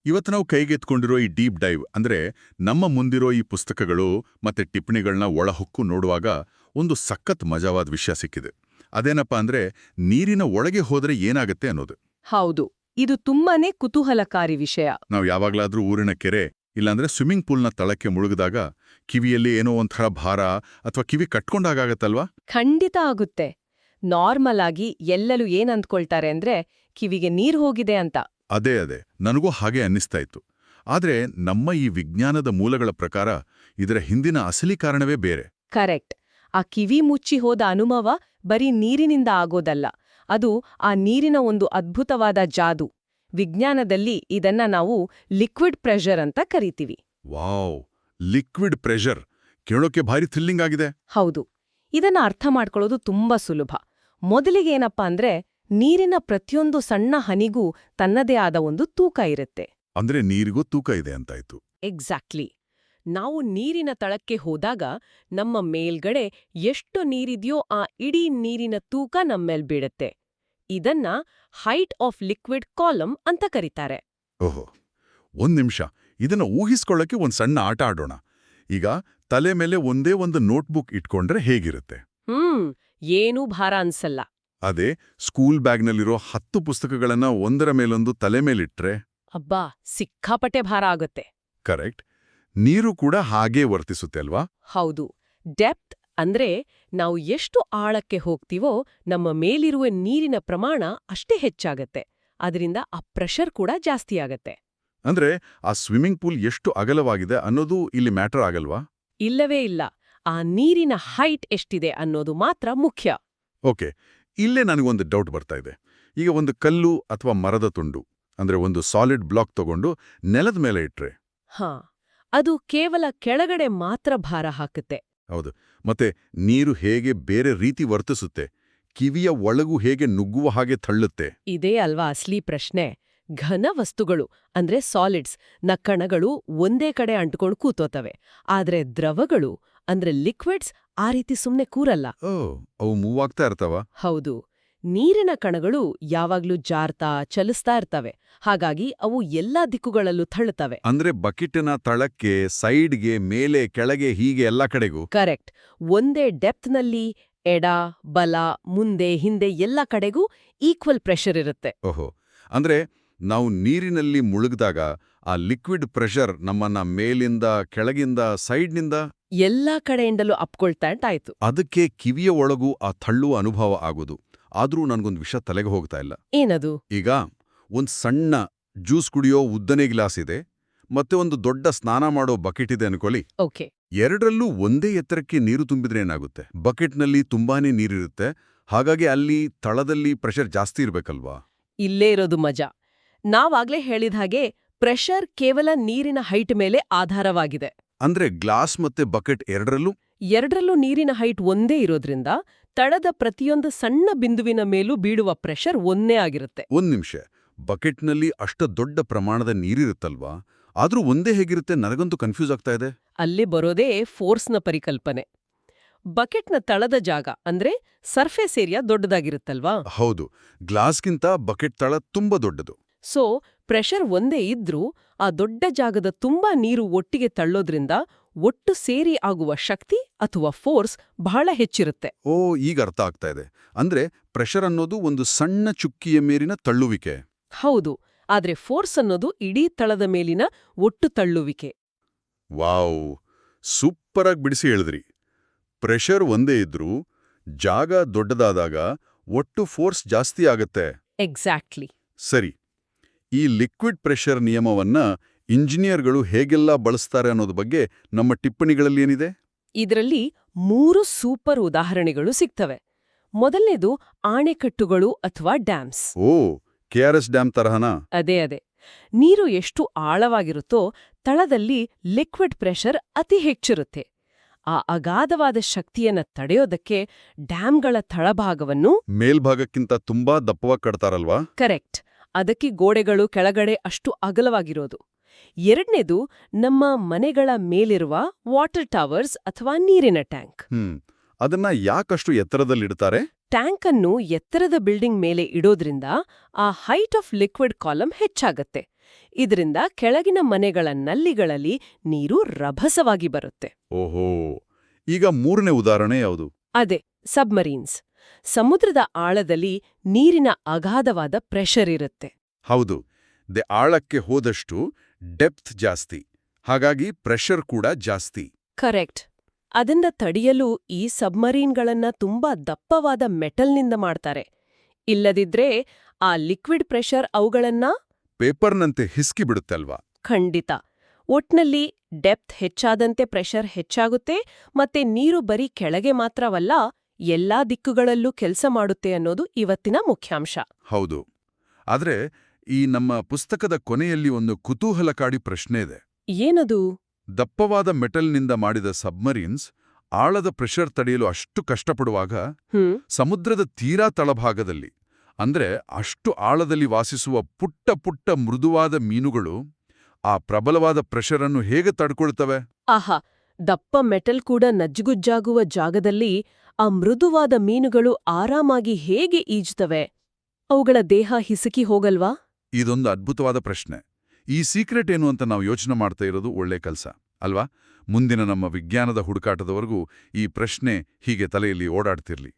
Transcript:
ಇವತ್ತು ನಾವು ಕೈಗೆತ್ಕೊಂಡಿರೋ ಈ ಡೀಪ್ ಡೈವ್ ಅಂದ್ರೆ ನಮ್ಮ ಮುಂದಿರೋ ಈ ಪುಸ್ತಕಗಳು ಮತ್ತೆ ಟಿಪ್ಪಣಿಗಳನ್ನ ಒಳಹೊಕ್ಕು ನೋಡುವಾಗ ಒಂದು ಸಖತ್ ಮಜವಾದ ವಿಷಯ ಸಿಕ್ಕಿದೆ. ಅದೇನಪ್ಪ ಅಂದ್ರೆ ನೀರಿನ ಒಳಗೆ ಹೋದ್ರೆ ಏನಾಗತ್ತೆ ಅನ್ನೋದು. ಹೌದು, ಇದು ತುಂಬಾನೇ ಕುತೂಹಲಕಾರಿ ವಿಷಯ. ನಾವು ಯಾವಾಗ್ಲಾದ್ರೂ ಊರಿನ ಕೆರೆ ಇಲ್ಲಾಂದ್ರೆ ಸ್ವಿಮ್ಮಿಂಗ್ ಪೂಲ್ನ ತಳಕ್ಕೆ ಮುಳುಗಿದಾಗ ಕಿವಿಯಲ್ಲಿ ಏನೋ ಒಂಥರ ಭಾರ ಅಥವಾ ಕಿವಿ ಕಟ್ಕೊಂಡಾಗತ್ತಲ್ವಾ? ಖಂಡಿತ ಆಗುತ್ತೆ. ನಾರ್ಮಲ್ ಆಗಿ ಎಲ್ಲರೂ ಏನ್ ಅಂದ್ಕೊಳ್ತಾರೆ ಅಂದ್ರೆ ಕಿವಿಗೆ ನೀರ್ ಹೋಗಿದೆ ಅಂತ. ಅದೇ ನನಗೂ ಹಾಗೆ ಅನ್ನಿಸ್ತಾ ಇತ್ತು. ಆದ್ರೆ ನಮ್ಮ ಈ ವಿಜ್ಞಾನದ ಮೂಲಗಳ ಪ್ರಕಾರ ಇದರ ಹಿಂದಿನ ಅಸಲಿ ಕಾರಣವೇ ಬೇರೆ. ಕರೆಕ್ಟ್. ಆ ಕಿವಿ ಮುಚ್ಚಿ ಹೋದ ಅನುಭವ ಬರೀ ನೀರಿನಿಂದ ಆಗೋದಲ್ಲ, ಅದು ಆ ನೀರಿನ ಒಂದು ಅದ್ಭುತವಾದ ಜಾದು. ವಿಜ್ಞಾನದಲ್ಲಿ ಇದನ್ನ ನಾವು ಲಿಕ್ವಿಡ್ ಪ್ರೆಷರ್ ಅಂತ ಕರಿತೀವಿ. ವಾವ್, ಲಿಕ್ವಿಡ್ ಪ್ರೆಷರ್ ಕೇಳೋಕೆ ಭಾರಿ ಥ್ರಿಲ್ಲಿಂಗ್ ಆಗಿದೆ. ಹೌದು, ಇದನ್ನ ಅರ್ಥ ಮಾಡ್ಕೊಳ್ಳೋದು ತುಂಬಾ ಸುಲಭ. ಮೊದಲಿಗೆ ಏನಪ್ಪಾ ಅಂದ್ರೆ ನೀರಿನ ಪ್ರತಿಯೊಂದು ಸಣ್ಣ ಹನಿಗೂ ತನ್ನದೇ ಆದ ಒಂದು ತೂಕ ಇರುತ್ತೆ. ಅಂದ್ರೆ ನೀರಿಗೂ ತೂಕ ಇದೆ ಅಂತಾಯ್ತು. ಎಕ್ಸಾಕ್ಟ್ಲಿ. ನಾವು ನೀರಿನ ತಳಕ್ಕೆ ಹೋದಾಗ ನಮ್ಮ ಮೇಲ್ಗಡೆ ಎಷ್ಟು ನೀರಿದೆಯೋ ಆ ಇಡೀ ನೀರಿನ ತೂಕ ನಮ್ಮೇಲ್ ಬೀಳುತ್ತೆ. ಇದನ್ನ ಹೈಟ್ ಆಫ್ ಲಿಕ್ವಿಡ್ ಕಾಲಮ್ ಅಂತ ಕರೀತಾರೆ. ಓಹೋ, ಒಂದ್ ನಿಮಿಷ, ಇದನ್ನ ಊಹಿಸ್ಕೊಳ್ಳಕ್ಕೆ ಒಂದ್ ಸಣ್ಣ ಆಟ ಆಡೋಣ. ಈಗ ತಲೆ ಮೇಲೆ ಒಂದೇ ಒಂದು ನೋಟ್ಬುಕ್ ಇಟ್ಕೊಂಡ್ರೆ ಹೇಗಿರುತ್ತೆ? ಏನೂ ಭಾರ ಅನ್ಸಲ್ಲ. ಅದೇ ಸ್ಕೂಲ್ ಬ್ಯಾಗ್ನಲ್ಲಿರೋ 10 ಪುಸ್ತಕಗಳನ್ನ ಒಂದರ ಮೇಲೊಂದು ತಲೆ ಮೇಲಿಟ್ರೆ ಅಬ್ಬಾ, ಸಿಕ್ಕಾಪಟ್ಟೆ ಭಾರ ಆಗುತ್ತೆ. ಕರೆಕ್ಟ್. ನೀರು ಕೂಡ ಹಾಗೇ ವರ್ತಿಸುತ್ತೆ ಅಲ್ವಾ? ಹೌದು. ಡೆಪ್ತ್ ಅಂದ್ರೆ ನಾವು ಎಷ್ಟು ಆಳಕ್ಕೆ ಹೋಗ್ತೀವೋ ನಮ್ಮ ಮೇಲಿರುವ ನೀರಿನ ಪ್ರಮಾಣ ಅಷ್ಟೇ ಹೆಚ್ಚಾಗತ್ತೆ. ಅದರಿಂದ ಆ ಪ್ರೆಷರ್ ಕೂಡ ಜಾಸ್ತಿ ಆಗತ್ತೆ. ಅಂದ್ರೆ ಆ ಸ್ವಿಮ್ಮಿಂಗ್ ಪೂಲ್ ಎಷ್ಟು ಅಗಲವಾಗಿದೆ ಅನ್ನೋದು ಇಲ್ಲಿ ಮ್ಯಾಟರ್ ಆಗಲ್ವಾ? ಇಲ್ಲವೇ ಇಲ್ಲ. ಆ ನೀರಿನ ಹೈಟ್ ಎಷ್ಟಿದೆ ಅನ್ನೋದು ಮಾತ್ರ ಮುಖ್ಯ. ಓಕೆ, ಇಲ್ಲೇ ನನಗೊಂದು ಡೌಟ್ ಬರ್ತಾ ಇದೆ. ಈಗ ಒಂದು ಕಲ್ಲು ಅಥವಾ ಮರದ ತುಂಡು ಅಂದ್ರೆ ಒಂದು ಸಾಲಿಡ್ ಬ್ಲಾಕ್ ತಗೊಂಡು ನೆಲದ ಮೇಲೆ ಇಟ್ರೆ ಅದು ಕೇವಲ ಕೆಳಗಡೆ ಮಾತ್ರ ಭಾರ ಹಾಕುತ್ತೆ. ಹೌದು. ಮತ್ತೆ ನೀರು ಹೇಗೆ ಬೇರೆ ರೀತಿ ವರ್ತಿಸುತ್ತೆ, ಕಿವಿಯ ಒಳಗೂ ಹೇಗೆ ನುಗ್ಗುವ ಹಾಗೆ ತಳ್ಳುತ್ತೆ? ಇದೇ ಅಲ್ವಾ ಅಸ್ಲಿ ಪ್ರಶ್ನೆ. ಘನ ವಸ್ತುಗಳು ಅಂದ್ರೆ ಸಾಲಿಡ್ಸ್ ನ ಕಣಗಳು ಒಂದೇ ಕಡೆ ಅಂಟ್ಕೊಂಡು ಕೂತೋತವೆ. ಆದ್ರೆ ದ್ರವಗಳು ಅಂದ್ರೆ ಲಿಕ್ವಿಡ್ಸ್ ಆ ರೀತಿ ಸುಮ್ನೆ ಕೂರಲ್ಲ. ಅವು ಮೂವ್ ಆಗ್ತಾ ಇರ್ತಾವ? ಹೌದು. ನೀರಿನ ಕಣಗಳು ಯಾವಾಗ್ಲೂ ಜಾರ್ತಾ ಚಲಿಸ್ತಾ ಇರ್ತವೆ. ಹಾಗಾಗಿ ಅವು ಎಲ್ಲಾ ದಿಕ್ಕುಗಳಲ್ಲೂ ತಳ್ಳುತ್ತವೆ. ಅಂದ್ರೆ ಬಕೆಟಿನ ತಳಕ್ಕೆ, ಸೈಡ್ಗೆ, ಮೇಲೆ, ಕೆಳಗೆ ಹೀಗೆ ಎಲ್ಲಾ ಕಡೆಗೂ? ಕರೆಕ್ಟ್. ಒಂದೇ ಡೆಪ್ತ್ನಲ್ಲಿ ಎಡ, ಬಲ, ಮುಂದೆ, ಹಿಂದೆ ಎಲ್ಲ ಕಡೆಗೂ ಈಕ್ವಲ್ ಪ್ರೆಷರ್ ಇರುತ್ತೆ. ಓಹೋ, ಅಂದ್ರೆ ನಾವು ನೀರಿನಲ್ಲಿ ಮುಳುಗಿದಾಗ ಆ ಲಿಕ್ವಿಡ್ ಪ್ರೆಷರ್ ನಮ್ಮನ್ನ ಮೇಲಿಂದ, ಕೆಳಗಿಂದ, ಸೈಡ್ನಿಂದ ಎಲ್ಲಾ ಕಡೆಯಿಂದಲೂ ಅಪ್ಕೊಳ್ತಾಯ್ತು. ಅದಕ್ಕೆ ಕಿವಿಯ ಒಳಗೂ ಆ ತಳ್ಳುವ ಅನುಭವ ಆಗೋದು. ಆದ್ರೂ ನನ್ಗೊಂದು ವಿಷಯ ತಲೆಗೆ ಹೋಗ್ತಾ ಇಲ್ಲ. ಏನದು? ಈಗ ಒಂದ್ ಸಣ್ಣ ಜ್ಯೂಸ್ ಕುಡಿಯೋ ಉದ್ದನೆ ಗ್ಲಾಸ್ ಇದೆ, ಮತ್ತೆ ಒಂದು ದೊಡ್ಡ ಸ್ನಾನ ಮಾಡೋ ಬಕೆಟ್ ಇದೆ ಅನ್ಕೊಳ್ಳಿ. ಓಕೆ. ಎರಡರಲ್ಲೂ ಒಂದೇ ಎತ್ತರಕ್ಕೆ ನೀರು ತುಂಬಿದ್ರೆ ಏನಾಗುತ್ತೆ? ಬಕೆಟ್ನಲ್ಲಿ ತುಂಬಾನೇ ನೀರಿರುತ್ತೆ, ಹಾಗಾಗಿ ಅಲ್ಲಿ ತಳದಲ್ಲಿ ಪ್ರೆಷರ್ ಜಾಸ್ತಿ ಇರ್ಬೇಕಲ್ವಾ? ಇಲ್ಲೇ ಇರೋದು ಮಜಾ. ನಾವಾಗ್ಲೇ ಹೇಳಿದ ಹಾಗೆ ಪ್ರೆಷರ್ ಕೇವಲ ನೀರಿನ ಹೈಟ್ ಮೇಲೆ ಆಧಾರವಾಗಿದೆ. ಅಂದ್ರೆ ಗ್ಲಾಸ್ ಮತ್ತೆ ಬಕೆಟ್ ಎರಡರಲ್ಲೂ ನೀರಿನ ಹೈಟ್ ಒಂದೇ ಇರೋದ್ರಿಂದ ತಳದ ಪ್ರತಿಯೊಂದು ಸಣ್ಣ ಬಿಂದುವಿನ ಮೇಲೂ ಬೀಳುವ ಪ್ರೆಷರ್ ಒಂದೇ ಆಗಿರುತ್ತೆ. ಒಂದ್ ನಿಮಿಷ, ಬಕೆಟ್ನಲ್ಲಿ ಅಷ್ಟ ದೊಡ್ಡ ಪ್ರಮಾಣದ ನೀರಿರುತ್ತಲ್ವಾ, ಆದ್ರೂ ಒಂದೇ ಹೇಗಿರುತ್ತೆ? ನನಗಂತೂ ಕನ್ಫ್ಯೂಸ್ ಆಗ್ತಾ ಇದೆ. ಅಲ್ಲಿ ಬರೋದೇ ಫೋರ್ಸ್ನ ಪರಿಕಲ್ಪನೆ. ಬಕೆಟ್ನ ತಳದ ಜಾಗ ಅಂದ್ರೆ ಸರ್ಫೇಸ್ ಏರಿಯಾ ದೊಡ್ಡದಾಗಿರುತ್ತಲ್ವಾ? ಹೌದು, ಗ್ಲಾಸ್ಗಿಂತ ಬಕೆಟ್ ತಳ ತುಂಬಾ ದೊಡ್ಡದು. ಸೊ ಪ್ರೆಷರ್ ಒಂದೇ ಇದ್ರೂ ಆ ದೊಡ್ಡ ಜಾಗದ ತುಂಬಾ ನೀರು ಒಟ್ಟಿಗೆ ತಳ್ಳೋದ್ರಿಂದ ಒಟ್ಟು ಸೇರಿ ಆಗುವ ಶಕ್ತಿ ಅಥವಾ ಫೋರ್ಸ್ ಬಹಳ ಹೆಚ್ಚಿರುತ್ತೆ. ಈಗ ಅರ್ಥ ಆಗ್ತಾ ಇದೆ. ಅಂದ್ರೆ ಪ್ರೆಷರ್ ಅನ್ನೋದು ಒಂದು ಸಣ್ಣ ಚುಕ್ಕಿಯ ಮೇಲಿನ ತಳ್ಳುವಿಕೆ. ಹೌದು, ಆದ್ರೆ ಫೋರ್ಸ್ ಅನ್ನೋದು ಇಡೀ ತಳದ ಮೇಲಿನ ಒಟ್ಟು ತಳ್ಳುವಿಕೆ. ವಾವ್, ಸೂಪರ್ ಆಗಿ ಬಿಡಿಸಿ ಹೇಳಿದ್ರಿ. ಪ್ರೆಷರ್ ಒಂದೇ ಇದ್ರೂ ಜಾಗ ದೊಡ್ಡದಾದಾಗ ಒಟ್ಟು ಫೋರ್ಸ್ ಜಾಸ್ತಿ ಆಗತ್ತೆ. ಎಕ್ಸಾಕ್ಟ್ಲಿ. ಸರಿ, ಈ ಲಿಕ್ವಿಡ್ ಪ್ರೆಷರ್ ನಿಯಮವನ್ನ ಇಂಜಿನಿಯರ್ಗಳು ಹೇಗೆಲ್ಲ ಬಳಸ್ತಾರೆ ಅನ್ನೋದು ಬಗ್ಗೆ ನಮ್ಮ ಟಿಪ್ಪಣಿಗಳಲ್ಲಿ ಏನಿದೆ? ಇದರಲ್ಲಿ 3 ಸೂಪರ್ ಉದಾಹರಣೆಗಳು ಸಿಗ್ತವೆ. ಮೊದಲನೇದು ಆಣೆಕಟ್ಟುಗಳು ಅಥವಾ ಡ್ಯಾಮ್ಸ್. KRS dam ತರಹನಾ? ಅದೇ. ನೀರು ಎಷ್ಟು ಆಳವಾಗಿರುತ್ತೋ ತಳದಲ್ಲಿ ಲಿಕ್ವಿಡ್ ಪ್ರೆಷರ್ ಅತಿ ಹೆಚ್ಚಿರುತ್ತೆ. ಆ ಅಗಾಧವಾದ ಶಕ್ತಿಯನ್ನ ತಡೆಯೋದಕ್ಕೆ ಡ್ಯಾಮ್ಗಳ ತಳಭಾಗವನ್ನು ಮೇಲ್ಭಾಗಕ್ಕಿಂತ ತುಂಬಾ ದಪ್ಪವಾಗಿ ಕಟ್ತಾರಲ್ವಾ? ಕರೆಕ್ಟ್. ಅದಕ್ಕೆ ಗೋಡೆಗಳು ಕೆಳಗಡೆ ಅಷ್ಟು ಅಗಲವಾಗಿರೋದು. ಎರಡನೇದು ನಮ್ಮ ಮನೆಗಳ ಮೇಲಿರುವ ವಾಟರ್ ಟವರ್ಸ್ ಅಥವಾ ನೀರಿನ ಟ್ಯಾಂಕ್. ಅದನ್ನ ಯಾಕಷ್ಟು ಎತ್ತರದಲ್ಲಿಡ್ತಾರೆ? ಟ್ಯಾಂಕ್ ಅನ್ನು ಎತ್ತರದ ಬಿಲ್ಡಿಂಗ್ ಮೇಲೆ ಇಡೋದ್ರಿಂದ ಆ ಹೈಟ್ ಆಫ್ ಲಿಕ್ವಿಡ್ ಕಾಲಮ್ ಹೆಚ್ಚಾಗತ್ತೆ. ಇದರಿಂದ ಕೆಳಗಿನ ಮನೆಗಳ ನಲ್ಲಿಗಳಲ್ಲಿ ನೀರು ರಭಸವಾಗಿ ಬರುತ್ತೆ. ಓಹೋ, ಈಗ ಮೂರನೇ ಉದಾಹರಣೆ ಯಾವುದು? ಅದೇ ಸಬ್ಮರೀನ್ಸ್. ಸಮುದ್ರದ ಆಳದಲ್ಲಿ ನೀರಿನ ಅಗಾಧವಾದ ಪ್ರೆಷರ್ ಇರುತ್ತೆ. ಹೌದು, ಆಳಕ್ಕೆ ಹೋದಷ್ಟು ಡೆಪ್ತ್ ಜಾಸ್ತಿ, ಹಾಗಾಗಿ ಪ್ರೆಷರ್ ಕೂಡ ಜಾಸ್ತಿ. ಕರೆಕ್ಟ್. ಅದನ್ನ ತಡೆಯಲು ಈ ಸಬ್ಮರೀನ್ಗಳನ್ನ ತುಂಬಾ ದಪ್ಪವಾದ ಮೆಟಲ್ನಿಂದ ಮಾಡ್ತಾರೆ. ಇಲ್ಲದಿದ್ರೆ ಆ ಲಿಕ್ವಿಡ್ ಪ್ರೆಷರ್ ಅವುಗಳನ್ನ ಪೇಪರ್ನಂತೆ ಹಿಸ್ಕಿ ಬಿಡುತ್ತಲ್ವಾ? ಖಂಡಿತ. ಒಟ್ನಲ್ಲಿ ಡೆಪ್ತ್ ಹೆಚ್ಚಾದಂತೆ ಪ್ರೆಷರ್ ಹೆಚ್ಚಾಗುತ್ತೆ, ಮತ್ತೆ ನೀರು ಬರೀ ಕೆಳಗೆ ಮಾತ್ರವಲ್ಲ, ಎಲ್ಲಾ ದಿಕ್ಕುಗಳಲ್ಲೂ ಕೆಲಸ ಮಾಡುತ್ತೆ ಅನ್ನೋದು ಇವತ್ತಿನ ಮುಖ್ಯಾಂಶ. ಹೌದು. ಆದ್ರೆ ಈ ನಮ್ಮ ಪುಸ್ತಕದ ಕೊನೆಯಲ್ಲಿ ಒಂದು ಕುತೂಹಲಕಾರಿ ಪ್ರಶ್ನೆ ಇದೆ. ಏನದು? ದಪ್ಪವಾದ ಮೆಟಲ್ನಿಂದ ಮಾಡಿದ ಸಬ್ಮರೀನ್ಸ್ ಆಳದ ಪ್ರೆಷರ್ ತಡೆಯಲು ಅಷ್ಟು ಕಷ್ಟಪಡುವಾಗ ಸಮುದ್ರದ ತೀರಾ ತಳಭಾಗದಲ್ಲಿ, ಅಂದ್ರೆ ಅಷ್ಟು ಆಳದಲ್ಲಿ ವಾಸಿಸುವ ಪುಟ್ಟ ಪುಟ್ಟ ಮೃದುವಾದ ಮೀನುಗಳು ಆ ಪ್ರಬಲವಾದ ಪ್ರೆಷರ್ ಅನ್ನು ಹೇಗೆ ತಡ್ಕೊಳ್ತವೆ? ಆಹಾ, ದಪ್ಪ ಮೆಟಲ್ ಕೂಡ ನಜ್ಜುಗುಜ್ಜಾಗುವ ಜಾಗದಲ್ಲಿ ಆ ಮೃದುವಾದ ಮೀನುಗಳು ಆರಾಮಾಗಿ ಹೇಗೆ ಈಜ್ತವೆ? ಅವುಗಳ ದೇಹ ಹಿಸುಕಿ ಹೋಗಲ್ವಾ? ಇದೊಂದು ಅದ್ಭುತವಾದ ಪ್ರಶ್ನೆ. ಈ ಸೀಕ್ರೆಟ್ ಏನು ಅಂತ ನಾವು ಯೋಚನೆ ಮಾಡ್ತಾ ಇರೋದು ಒಳ್ಳೆ ಕೆಲಸ ಅಲ್ವಾ? ಮುಂದಿನ ನಮ್ಮ ವಿಜ್ಞಾನದ ಹುಡುಕಾಟದವರೆಗೂ ಈ ಪ್ರಶ್ನೆ ಹೀಗೆ ತಲೆಯಲ್ಲಿ ಓಡಾಡ್ತಿರ್ಲಿ.